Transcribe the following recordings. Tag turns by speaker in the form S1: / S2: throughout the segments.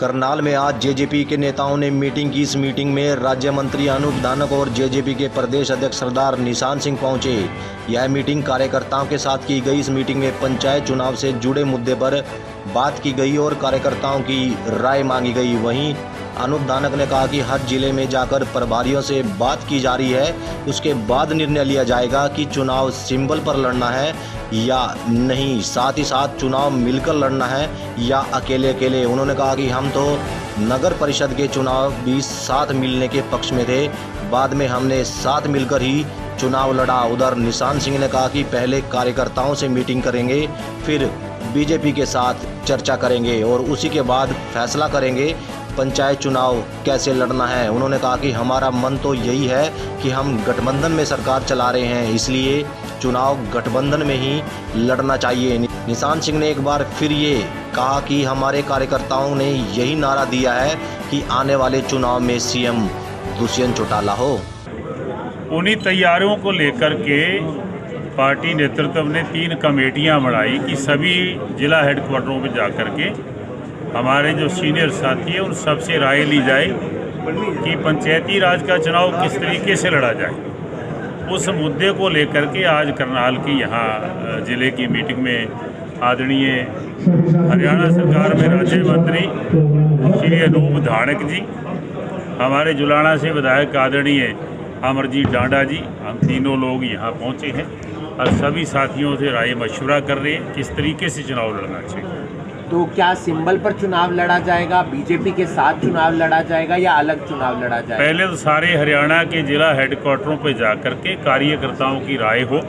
S1: करनाल में आज जेजेपी के नेताओं ने मीटिंग की। इस मीटिंग में राज्य मंत्री अनूप धानक और जेजेपी के प्रदेश अध्यक्ष सरदार निशान सिंह पहुंचे। यह मीटिंग कार्यकर्ताओं के साथ की गई। इस मीटिंग में पंचायत चुनाव से जुड़े मुद्दे पर बात की गई और कार्यकर्ताओं की राय मांगी गई। वहीं अनूप धानक ने कहा कि हर जिले में जाकर प्रभारियों से बात की जा रही है, उसके बाद निर्णय लिया जाएगा कि चुनाव सिंबल पर लड़ना है या नहीं, साथ ही साथ चुनाव मिलकर लड़ना है या अकेले अकेले। उन्होंने कहा कि हम तो नगर परिषद के चुनाव भी साथ मिलने के पक्ष में थे, बाद में हमने साथ मिलकर ही चुनाव लड़ा। उधर निशान सिंह ने कहा कि पहले कार्यकर्ताओं से मीटिंग करेंगे, फिर बीजेपी के साथ चर्चा करेंगे और उसी के बाद फैसला करेंगे पंचायत चुनाव कैसे लड़ना है। उन्होंने कहा कि हमारा मन तो यही है कि हम गठबंधन में सरकार चला रहे हैं, इसलिए चुनाव गठबंधन में ही लड़ना चाहिए। निशान सिंह ने एक बार फिर ये कहा कि हमारे कार्यकर्ताओं ने यही नारा दिया है कि आने वाले चुनाव में सीएम दुष्यंत चौटाला हो।
S2: उन्हीं तैयारियों को लेकर के पार्टी नेतृत्व ने 3 कमेटियां बनाई कि सभी जिला हेडक्वार्टरों में जाकर के हमारे जो सीनियर साथी हैं उन सबसे राय ली जाए कि पंचायती राज का चुनाव किस तरीके से लड़ा जाए। उस मुद्दे को लेकर के आज करनाल की यहाँ ज़िले की मीटिंग में आदरणीय हरियाणा सरकार में राज्य मंत्री श्री अनूप धानक जी, हमारे जुलाना से विधायक आदरणीय अमरजीत डांडा जी, हम तीनों लोग यहाँ पहुँचे हैं और सभी साथियों से राय मशवरा कर रहे हैं किस तरीके से चुनाव लड़ना चाहिए।
S3: तो क्या सिंबल पर चुनाव लड़ा जाएगा, बीजेपी के साथ चुनाव लड़ा जाएगा या अलग चुनाव लड़ा जाएगा?
S2: पहले तो सारे हरियाणा के जिला हेडक्वार्टरों पर जाकर के कार्यकर्ताओं की राय हो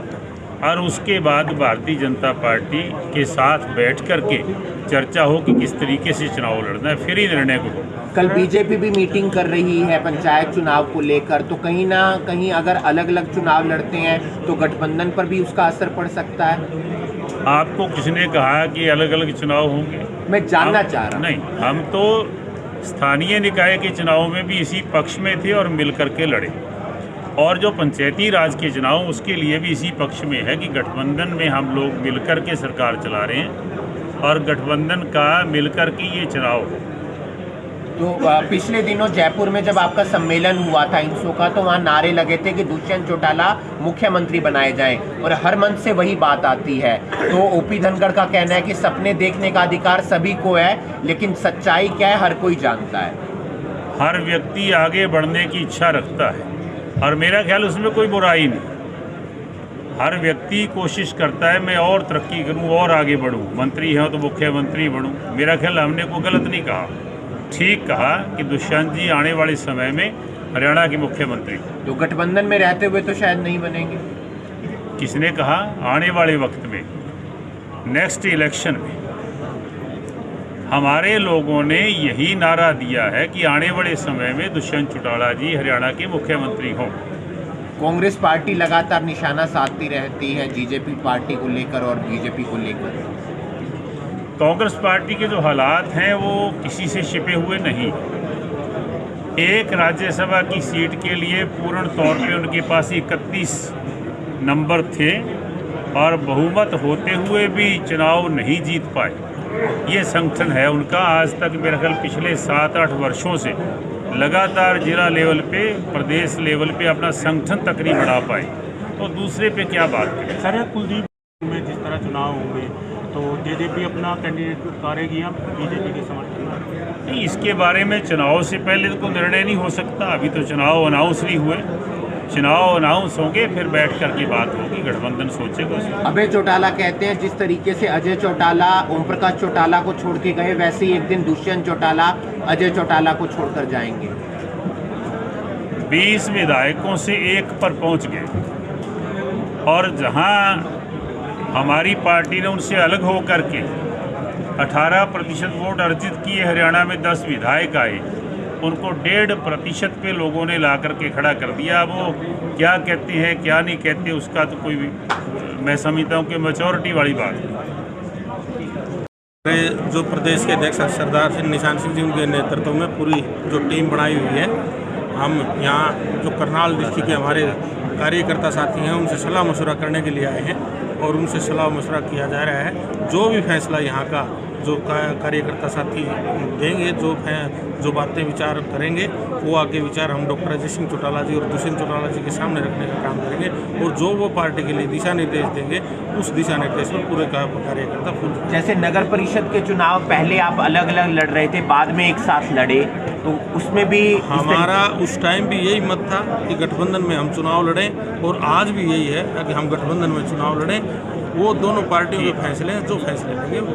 S2: और उसके बाद भारतीय जनता पार्टी के साथ बैठ करके चर्चा हो कि किस तरीके से चुनाव लड़ना है, फिर ही निर्णय को हो।
S3: कल बीजेपी भी मीटिंग कर रही है पंचायत चुनाव को लेकर, तो कहीं ना कहीं अगर अलग अलग चुनाव लड़ते हैं तो गठबंधन पर भी उसका असर पड़ सकता है।
S2: आपको किसने कहा कि अलग अलग चुनाव होंगे?
S3: मैं जानना चाह रहा हूँ।
S2: नहीं, हम तो स्थानीय निकाय के चुनाव में भी इसी पक्ष में थे और मिल करके लड़े, और जो पंचायती राज के चुनाव उसके लिए भी इसी पक्ष में है कि गठबंधन में हम लोग मिलकर के सरकार चला रहे हैं और गठबंधन का मिलकर के ये चुनाव है।
S3: तो पिछले दिनों जयपुर में जब आपका सम्मेलन हुआ था इंसो का, तो वहाँ नारे लगे थे कि दुष्यंत चौटाला मुख्यमंत्री बनाए जाएं और हर मंच से वही बात आती है। तो ओपी धनखड़ का कहना है कि सपने देखने का अधिकार सभी को है, लेकिन सच्चाई क्या है हर कोई जानता है।
S2: हर व्यक्ति आगे बढ़ने की इच्छा रखता है और मेरा ख्याल उसमें कोई बुराई नहीं। हर व्यक्ति कोशिश करता है मैं और तरक्की करूं और आगे बढ़ूं, मंत्री है तो मुख्यमंत्री बनूं। मेरा ख्याल हमने कोई गलत नहीं कहा, ठीक कहा कि दुष्यंत जी आने वाले समय में हरियाणा के मुख्यमंत्री।
S3: तो गठबंधन में रहते हुए तो शायद नहीं बनेंगे।
S2: किसने कहा? आने वाले वक्त में, नेक्स्ट इलेक्शन में हमारे लोगों ने यही नारा दिया है कि आने वाले समय में दुष्यंत चौटाला जी हरियाणा के मुख्यमंत्री हों।
S3: कांग्रेस पार्टी लगातार निशाना साधती रहती है बीजेपी पार्टी को लेकर और बीजेपी को लेकर।
S2: कांग्रेस पार्टी के जो हालात हैं वो किसी से छिपे हुए नहीं। एक राज्यसभा की सीट के लिए पूर्ण तौर पे उनके पास 31 नंबर थे और बहुमत होते हुए भी चुनाव नहीं जीत पाए। ये संगठन है उनका। आज तक मेरे ख्याल पिछले 7-8 वर्षों से लगातार जिला लेवल पे, प्रदेश लेवल पे अपना संगठन तक नहीं बढ़ा पाए, तो दूसरे पे क्या बात करें।
S4: सर, कुलदीप में जिस तरह चुनाव होंगे तो जेजेपी अपना कैंडिडेट उतारेगी या बीजेपी के समर्थन में?
S2: नहीं, इसके बारे में चुनाव से पहले तो कोई निर्णय नहीं हो सकता। अभी तो चुनाव अनाउंस नहीं हुए, चुनाव अनाउंस होंगे फिर बैठ कर की बात होगी, गठबंधन सोचेगा।
S3: अभय चौटाला कहते हैं जिस तरीके से अजय चौटाला ओम प्रकाश चौटाला को छोड़ के गए, वैसे ही एक दिन दुष्यंत चौटाला अजय चौटाला को छोड़कर जाएंगे।
S2: 20 विधायकों से 1 पर पहुंच गए और जहां हमारी पार्टी ने उनसे अलग होकर के 18% वोट अर्जित किए, हरियाणा में 10 विधायक आए, उनको 1.5% पे लोगों ने ला करके खड़ा कर दिया। वो क्या कहते हैं क्या नहीं कहते उसका तो कोई भी, मैं समझता हूँ कि मैच्योरिटी वाली बात है।
S4: जो प्रदेश के अध्यक्ष सरदार सिंह निशान सिंह जी उनके नेतृत्व में पूरी जो टीम बनाई हुई है, हम यहाँ जो करनाल डिस्ट्रिक्ट के हमारे कार्यकर्ता साथी हैं उनसे सलाह मशवरा करने के लिए आए हैं और उनसे सलाह मशवरा किया जा रहा है। जो भी फैसला यहाँ का जो कार्यकर्ता साथी देंगे, जो बातें विचार करेंगे, वो आगे विचार हम डॉक्टर अजय सिंह चौटाला जी और दुष्यंत चौटाला जी के सामने रखने का काम करेंगे और जो वो पार्टी के लिए दिशा निर्देश देंगे उस दिशा निर्देश पर पूरे कार्यकर्ता फुल।
S3: जैसे नगर परिषद के चुनाव पहले आप अलग अलग लड़ रहे थे, बाद में एक साथ लड़े, तो उसमें भी
S4: हमारा उस टाइम भी यही मत था कि गठबंधन में हम चुनाव लड़ें और आज भी यही है कि हम गठबंधन में चुनाव लड़ें। वो दोनों पार्टियों के फैसले हैं, जो फैसले लेंगे वो